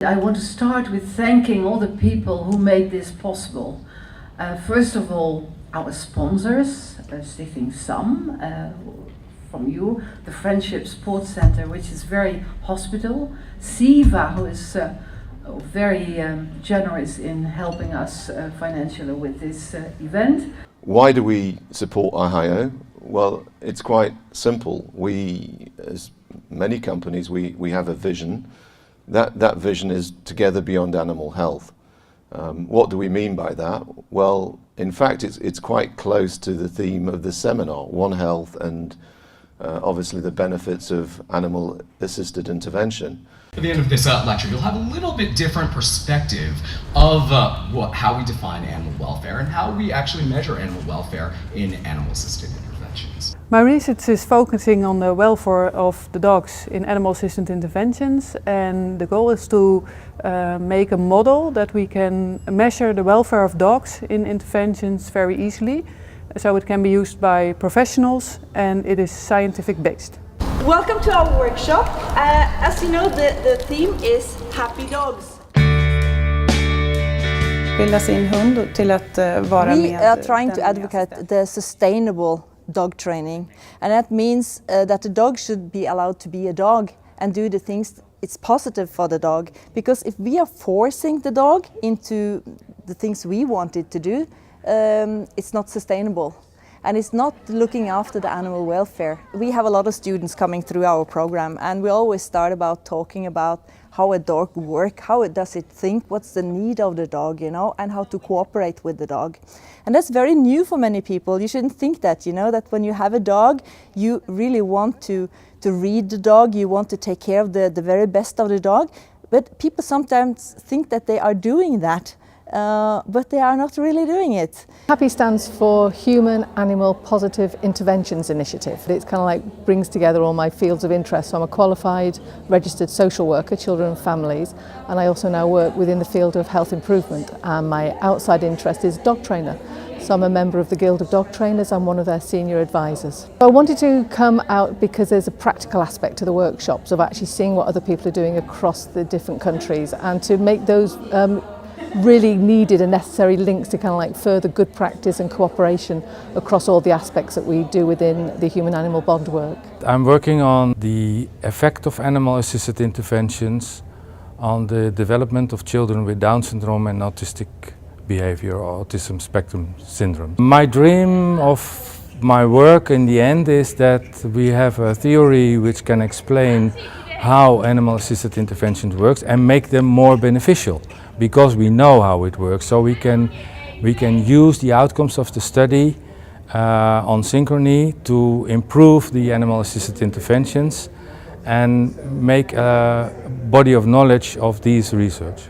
I want to start with thanking all the people who made this possible. First of all, our sponsors, Stichting SAM, from you, the Friendship Sports Center, which is very hospitable, SIVA, who is very generous in helping us financially with this event. Why do we support IAHAIO? Well, it's quite simple. We, as many companies, we have a vision. That vision is together beyond animal health. What do we mean by that? Well, in fact, it's quite close to the theme of the seminar, One Health, and obviously the benefits of animal-assisted intervention. At the end of this lecture, you'll have a little bit different perspective of how we define animal welfare and how we actually measure animal welfare in animal-assisted interventions. My research is focusing on the welfare of the dogs in animal-assisted interventions, and the goal is to make a model that we can measure the welfare of dogs in interventions very easily, so it can be used by professionals and it is scientific based. Welcome to our workshop. As you know, the theme is Happy Dogs. We are trying to advocate the sustainable dog training, and that means that the dog should be allowed to be a dog and do the things it's positive for the dog, because if we are forcing the dog into the things we want it to do, it's not sustainable. And it's not looking after the animal welfare. We have a lot of students coming through our program, and we always start about talking about how a dog works, how does it think, what's the need of the dog, you know, and how to cooperate with the dog. And that's very new for many people. You shouldn't think that, you know, that when you have a dog, you really want to read the dog, you want to take care of the very best of the dog. But people sometimes think that they are doing that. But they are not really doing it. HAPPY stands for Human Animal Positive Interventions Initiative. It kind of like brings together all my fields of interest. So I'm a qualified registered social worker, children and families, and I also now work within the field of health improvement, and my outside interest is dog trainer. So I'm a member of the Guild of Dog Trainers. I'm one of their senior advisors. I wanted to come out because there's a practical aspect to the workshops of actually seeing what other people are doing across the different countries, and to make those really needed and necessary links to kind of like further good practice and cooperation across all the aspects that we do within the human-animal bond work. I'm working on the effect of animal-assisted interventions on the development of children with Down syndrome and autistic behavior or autism spectrum syndrome. My dream of my work in the end is that we have a theory which can explain how animal-assisted interventions works and make them more beneficial, because we know how it works. So we can use the outcomes of the study on synchrony to improve the animal-assisted interventions and make a body of knowledge of these research.